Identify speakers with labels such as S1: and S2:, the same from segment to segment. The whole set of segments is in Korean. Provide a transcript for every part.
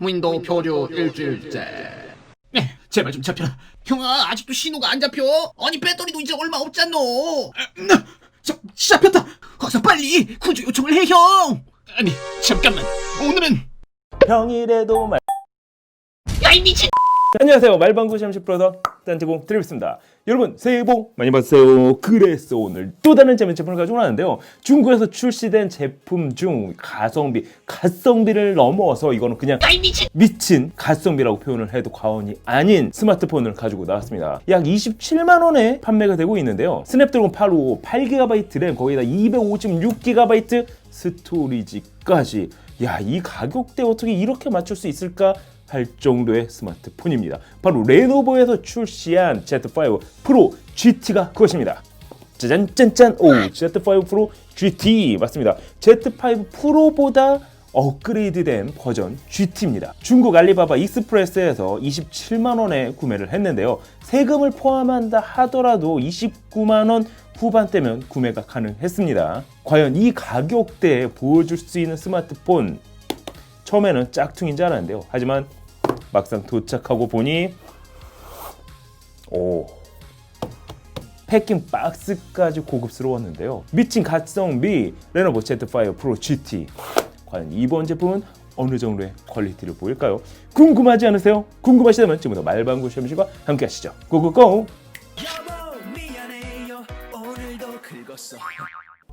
S1: 무인도 표류 일주일째.
S2: 제발 좀 잡혀라.
S1: 형아, 아직도 신호가 안 잡혀? 아니, 배터리도 이제 얼마 없잖노.
S2: 잡혔다.
S1: 어서 빨리 구조 요청을 해, 형.
S2: 아니 잠깐만. 오늘은
S3: 평일에도 말.
S1: 야, 이 미친.
S3: 안녕하세요, 말방구 샴시 프로더 딴지공 드리겠습니다. 여러분 새해 복 많이 받으세요. 그래서 오늘 또 다른 재밌는 제품을 가지고 나왔는데요. 중국에서 출시된 제품 중 가성비를 넘어서 이거는 그냥
S1: 야, 이 미친.
S3: 미친 가성비라고 표현을 해도 과언이 아닌 스마트폰을 가지고 나왔습니다. 약 27만 원에 판매가 되고 있는데요. 스냅드래곤 855 8GB 램, 거기다 256GB 스토리지까지. 야, 이 가격대 어떻게 이렇게 맞출 수 있을까 할 정도의 스마트폰입니다. 바로 레노버에서 출시한 Z5 프로 GT가 그것입니다. 짜잔짠짠. 오, Z5 프로 GT 맞습니다. Z5 프로보다 업그레이드된 버전 GT입니다. 중국 알리바바 익스프레스에서 27만 원에 구매를 했는데요. 세금을 포함한다 하더라도 29만 원 후반대면 구매가 가능했습니다. 과연 이 가격대에 보여줄 수 있는 스마트폰, 처음에는 짝퉁인 줄 알았는데요. 하지만 막상 도착하고 보니 패킹 박스까지 고급스러웠는데요. 미친 가성비 레노버 Z5 프로 GT. 과연 이번 제품은 어느 정도의 퀄리티를 보일까요? 궁금하지 않으세요? 궁금하시다면 지금부터 말방구 샴시과 함께 하시죠. 고고고!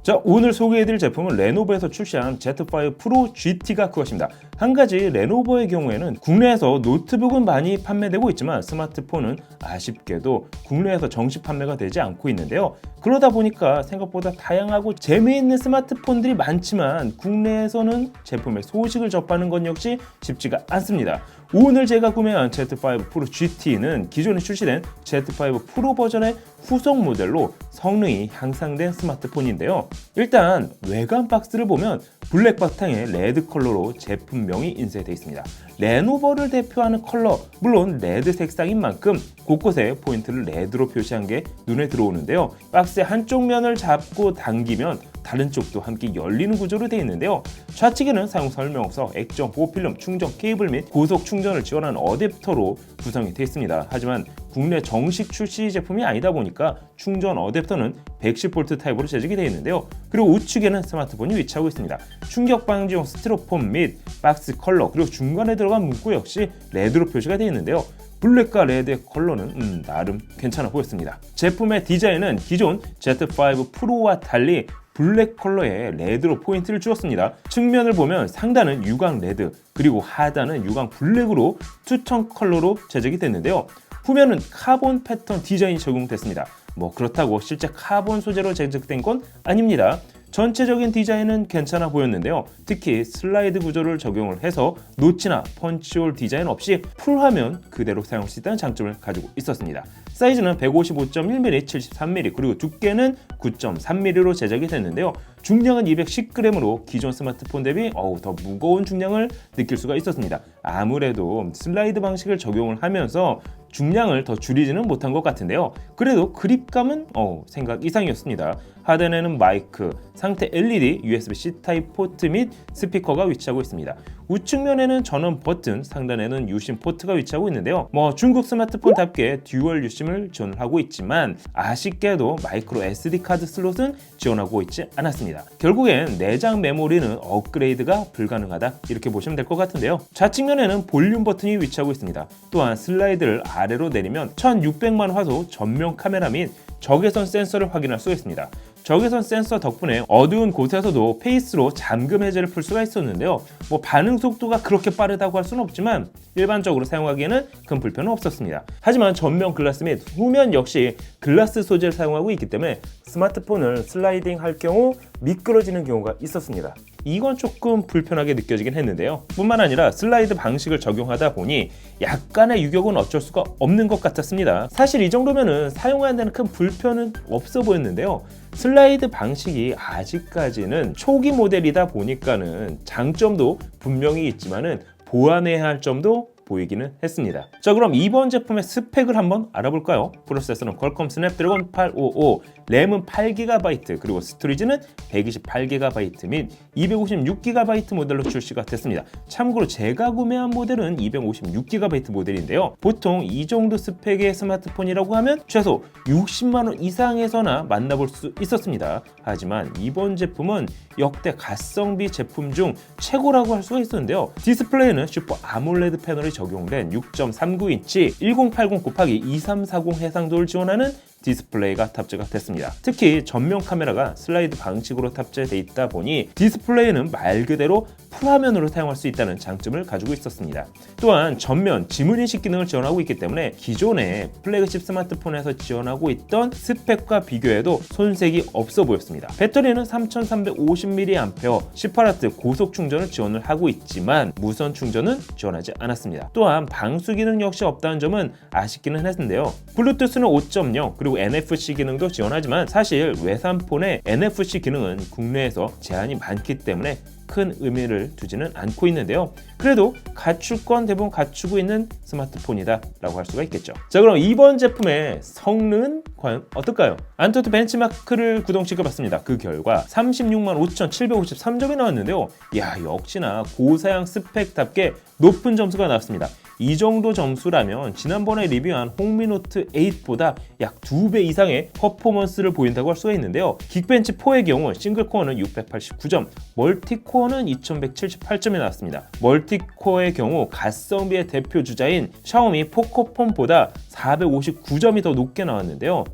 S3: 자, 오늘 소개해드릴 제품은 레노버에서 출시한 Z5 프로 GT가 그것입니다. 한 가지, 레노버의 경우에는 국내에서 노트북은 많이 판매되고 있지만 스마트폰은 아쉽게도 국내에서 정식 판매가 되지 않고 있는데요. 그러다 보니까 생각보다 다양하고 재미있는 스마트폰들이 많지만 국내에서는 제품의 소식을 접하는 건 역시 쉽지가 않습니다. 오늘 제가 구매한 Z5 프로 GT는 기존에 출시된 Z5 프로 버전의 후속 모델로 성능이 향상된 스마트폰인데요. 일단 외관 박스를 보면 블랙 바탕에 레드 컬러로 제품명이 인쇄되어 있습니다. 레노버를 대표하는 컬러, 물론 레드 색상인 만큼 곳곳에 포인트를 레드로 표시한 게 눈에 들어오는데요. 박스의 한쪽 면을 잡고 당기면 다른 쪽도 함께 열리는 구조로 되어 있는데요. 좌측에는 사용 설명서, 액정, 보호필름, 충전 케이블 및 고속 충전을 지원하는 어댑터로 구성이 되어 있습니다. 하지만 국내 정식 출시 제품이 아니다 보니까 충전 어댑터는 110V 타입으로 제작이 되어 있는데요. 그리고 우측에는 스마트폰이 위치하고 있습니다. 충격 방지용 스티로폼 및 박스 컬러, 그리고 중간에 들어간 문구 역시 레드로 표시가 되어 있는데요. 블랙과 레드의 컬러는 나름 괜찮아 보였습니다. 제품의 디자인은 기존 Z5 프로와 달리 블랙 컬러에 레드로 포인트를 주었습니다. 측면을 보면 상단은 유광 레드, 그리고 하단은 유광 블랙으로 투톤 컬러로 제작이 됐는데요. 후면은 카본 패턴 디자인이 적용됐습니다. 그렇다고 실제 카본 소재로 제작된 건 아닙니다. 전체적인 디자인은 괜찮아 보였는데요. 특히 슬라이드 구조를 적용을 해서 노치나 펀치홀 디자인 없이 풀화면 그대로 사용할 수 있다는 장점을 가지고 있었습니다. 사이즈는 155.1mm, 73mm, 그리고 두께는 9.3mm로 제작이 됐는데요. 중량은 210g으로 기존 스마트폰 대비 더 무거운 중량을 느낄 수가 있었습니다. 아무래도 슬라이드 방식을 적용을 하면서 중량을 더 줄이지는 못한 것 같은데요. 그래도 그립감은 생각 이상이었습니다. 하단에는 마이크, 상태 LED, USB-C 타입 포트 및 스피커가 위치하고 있습니다. 우측면에는 전원 버튼, 상단에는 유심 포트가 위치하고 있는데요. 중국 스마트폰답게 듀얼 유심을 지원을 하고 있지만 아쉽게도 마이크로 SD 카드 슬롯은 지원하고 있지 않았습니다. 결국엔 내장 메모리는 업그레이드가 불가능하다, 이렇게 보시면 될 것 같은데요. 좌측면에는 볼륨 버튼이 위치하고 있습니다. 또한 슬라이드를 아래로 내리면 1600만 화소 전면 카메라 및 적외선 센서를 확인할 수 있습니다. 적외선 센서 덕분에 어두운 곳에서도 페이스로 잠금 해제를 풀 수가 있었는데요. 반응 속도가 그렇게 빠르다고 할 수는 없지만 일반적으로 사용하기에는 큰 불편은 없었습니다. 하지만 전면 글라스 및 후면 역시 글라스 소재를 사용하고 있기 때문에 스마트폰을 슬라이딩 할 경우 미끄러지는 경우가 있었습니다. 이건 조금 불편하게 느껴지긴 했는데요. 뿐만 아니라 슬라이드 방식을 적용하다 보니 약간의 유격은 어쩔 수가 없는 것 같았습니다. 사실 이 정도면은 사용하는 데는 큰 불편은 없어 보였는데요. 슬라이드 방식이 아직까지는 초기 모델이다 보니까는 장점도 분명히 있지만은 보완해야 할 점도 보이기는 했습니다. 자, 그럼 이번 제품의 스펙을 한번 알아볼까요? 프로세서는 퀄컴 스냅드래곤 855, 램은 8GB, 그리고 스토리지는 128GB 및 256GB 모델로 출시가 됐습니다. 참고로 제가 구매한 모델은 256GB 모델인데요. 보통 이 정도 스펙의 스마트폰이라고 하면 최소 60만원 이상에서나 만나볼 수 있었습니다. 하지만 이번 제품은 역대 가성비 제품 중 최고라고 할 수가 있었는데요. 디스플레이는 슈퍼 아몰레드 패널이 적용된 6.39인치 1080x2340 해상도를 지원하는 디스플레이가 탑재가 됐습니다. 특히 전면 카메라가 슬라이드 방식으로 탑재되어 있다 보니 디스플레이는 말 그대로 풀화면으로 사용할 수 있다는 장점을 가지고 있었습니다. 또한 전면 지문인식 기능을 지원하고 있기 때문에 기존의 플래그십 스마트폰에서 지원하고 있던 스펙과 비교해도 손색이 없어 보였습니다. 배터리는 3350mAh 18W 고속 충전을 지원을 하고 있지만 무선 충전은 지원하지 않았습니다. 또한 방수 기능 역시 없다는 점은 아쉽기는 했는데요. 블루투스는 5.0 그리고 NFC 기능도 지원하지만 사실 외산폰의 NFC 기능은 국내에서 제한이 많기 때문에 큰 의미를 두지는 않고 있는데요. 그래도 갖출 건 대부분 갖추고 있는 스마트폰이다 라고 할 수가 있겠죠. 자, 그럼 이번 제품의 성능은 과연 어떨까요? 안투투 벤치마크를 구동시켜봤습니다. 그 결과 365,753점이 나왔는데요. 역시나 고사양 스펙답게 높은 점수가 나왔습니다. 이 정도 점수라면 지난번에 리뷰한 홍미노트 8보다 약 2배 이상의 퍼포먼스를 보인다고 할 수가 있는데요. 긱벤치 4의 경우 싱글코어는 689점, 멀티코어는 2178점이 나왔습니다. 멀티코어의 경우 가성비의 대표 주자인 샤오미 포코폰보다 459점이 더 높게 나왔는데요.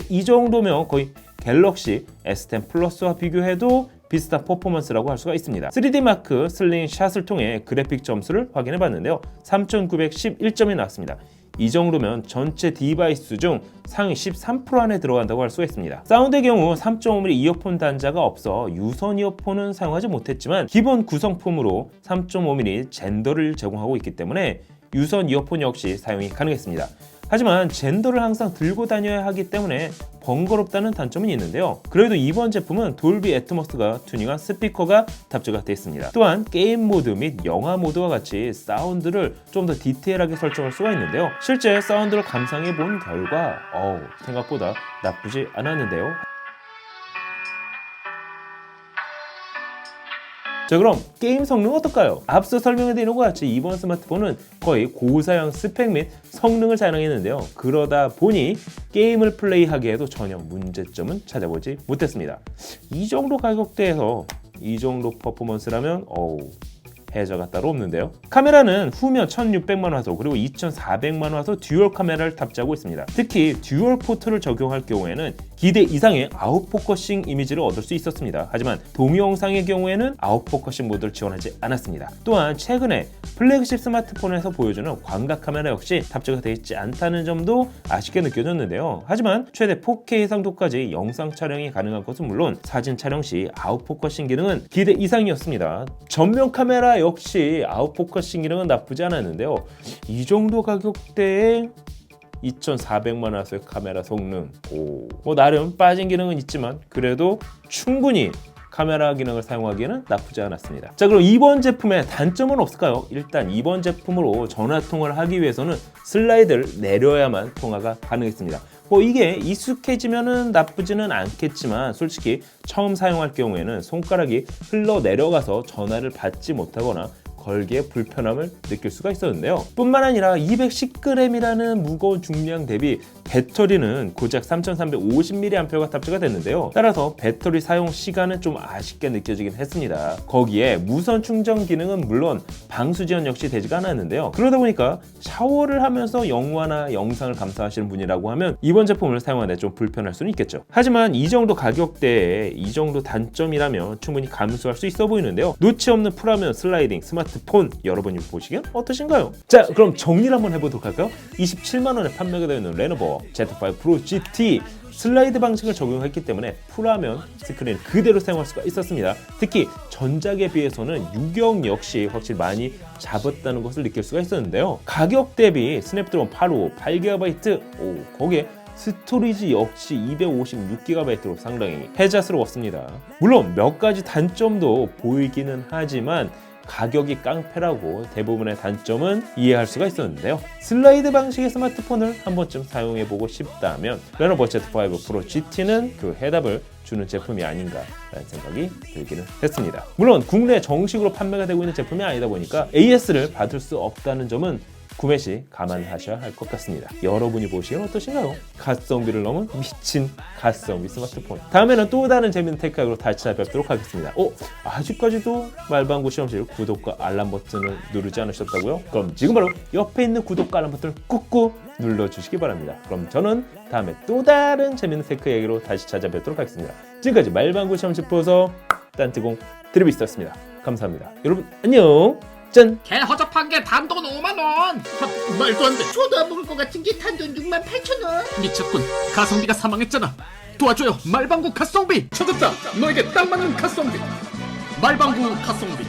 S3: 이 정도면 거의 갤럭시 S10 플러스와 비교해도 비슷한 퍼포먼스라고 할 수가 있습니다. 3D마크 슬링샷을 통해 그래픽 점수를 확인해 봤는데요. 3911점이 나왔습니다. 이 정도면 전체 디바이스 중 상위 13% 안에 들어간다고 할 수가 있습니다. 사운드의 경우 3.5mm 이어폰 단자가 없어 유선 이어폰은 사용하지 못했지만 기본 구성품으로 3.5mm 젠더를 제공하고 있기 때문에 유선 이어폰 역시 사용이 가능했습니다. 하지만 젠더를 항상 들고 다녀야 하기 때문에 번거롭다는 단점은 있는데요. 그래도 이번 제품은 돌비 애트모스가 튜닝한 스피커가 탑재가 되어 있습니다. 또한 게임 모드 및 영화 모드와 같이 사운드를 좀 더 디테일하게 설정할 수가 있는데요. 실제 사운드를 감상해 본 결과 생각보다 나쁘지 않았는데요. 자, 그럼 게임 성능은 어떨까요? 앞서 설명해드린 것과 같이 이번 스마트폰은 거의 고사양 스펙 및 성능을 자랑했는데요. 그러다 보니 게임을 플레이하기에도 전혀 문제점은 찾아보지 못했습니다. 이 정도 가격대에서 이 정도 퍼포먼스라면 해저가 따로 없는데요. 카메라는 후면 1600만 화소 그리고 2400만 화소 듀얼 카메라를 탑재하고 있습니다. 특히 듀얼 포트를 적용할 경우에는 기대 이상의 아웃포커싱 이미지를 얻을 수 있었습니다. 하지만 동영상의 경우에는 아웃포커싱 모드를 지원하지 않았습니다. 또한 최근에 플래그십 스마트폰에서 보여주는 광각 카메라 역시 탑재가 되어 있지 않다는 점도 아쉽게 느껴졌는데요. 하지만 최대 4K 해상도까지 영상 촬영이 가능한 것은 물론 사진 촬영 시 아웃포커싱 기능은 기대 이상이었습니다. 전면 카메라 역시 아웃포커싱 기능은 나쁘지 않았는데요. 이 정도 가격대에 2400만 화소의 카메라 성능, 나름 빠진 기능은 있지만 그래도 충분히 카메라 기능을 사용하기에는 나쁘지 않았습니다. 자, 그럼 이번 제품의 단점은 없을까요? 일단 이번 제품으로 전화 통화를 하기 위해서는 슬라이드를 내려야만 통화가 가능했습니다. 이게 익숙해지면은 나쁘지는 않겠지만 솔직히 처음 사용할 경우에는 손가락이 흘러 내려가서 전화를 받지 못하거나 걸기에 불편함을 느낄 수가 있었는데요. 뿐만 아니라 210g이라는 무거운 중량 대비 배터리는 고작 3350mAh가 탑재가 됐는데요. 따라서 배터리 사용 시간은 좀 아쉽게 느껴지긴 했습니다. 거기에 무선 충전 기능은 물론 방수 지원 역시 되지가 않았는데요. 그러다 보니까 샤워를 하면서 영화나 영상을 감상하시는 분이라고 하면 이번 제품을 사용하는데 좀 불편할 수는 있겠죠. 하지만 이 정도 가격대에 이 정도 단점이라면 충분히 감수할 수 있어 보이는데요. 노치 없는 풀화면 슬라이딩 스마트폰 여러분이 보시기엔 어떠신가요? 자, 그럼 정리를 한번 해보도록 할까요? 27만원에 판매가 되어 있는 레노버 Z5 프로 GT 슬라이드 방식을 적용했기 때문에 풀화면 스크린 그대로 사용할 수가 있었습니다. 특히 전작에 비해서는 유경 역시 확실히 많이 잡았다는 것을 느낄 수가 있었는데요. 가격 대비 스냅드래곤 855 8GB 거기에 스토리지 역시 256GB로 상당히 혜자스러웠습니다. 물론 몇 가지 단점도 보이기는 하지만 가격이 깡패라고 대부분의 단점은 이해할 수가 있었는데요. 슬라이드 방식의 스마트폰을 한 번쯤 사용해보고 싶다면 레노버 Z5 프로 GT는 그 해답을 주는 제품이 아닌가라는 생각이 들기는 했습니다. 물론 국내 정식으로 판매가 되고 있는 제품이 아니다 보니까 AS를 받을 수 없다는 점은 구매 시 감안하셔야 할 것 같습니다. 여러분이 보시기엔 어떠신가요? 가성비를 넘은 미친 가성비 스마트폰. 다음에는 또 다른 재밌는 테크학으로 다시 찾아뵙도록 하겠습니다. 아직까지도 말방구 실험실 구독과 알람 버튼을 누르지 않으셨다고요? 그럼 지금 바로 옆에 있는 구독과 알람 버튼을 꾹꾹 눌러주시기 바랍니다. 그럼 저는 다음에 또 다른 재밌는 테크 얘기로 다시 찾아뵙도록 하겠습니다. 지금까지 말방구 실험실 보서 딴뜨공 드리비스였습니다. 감사합니다. 여러분 안녕. 짠!
S1: 개 허접한 게 단돈 5만원.
S2: 말도 안 돼.
S1: 저도 안 먹을 것 같은 게 단돈 68,000원.
S2: 미쳤군. 가성비가 사망했잖아. 도와줘요. 말방구 가성비. 찾았다. 너에게 딱 맞는 가성비. 말방구 가성비.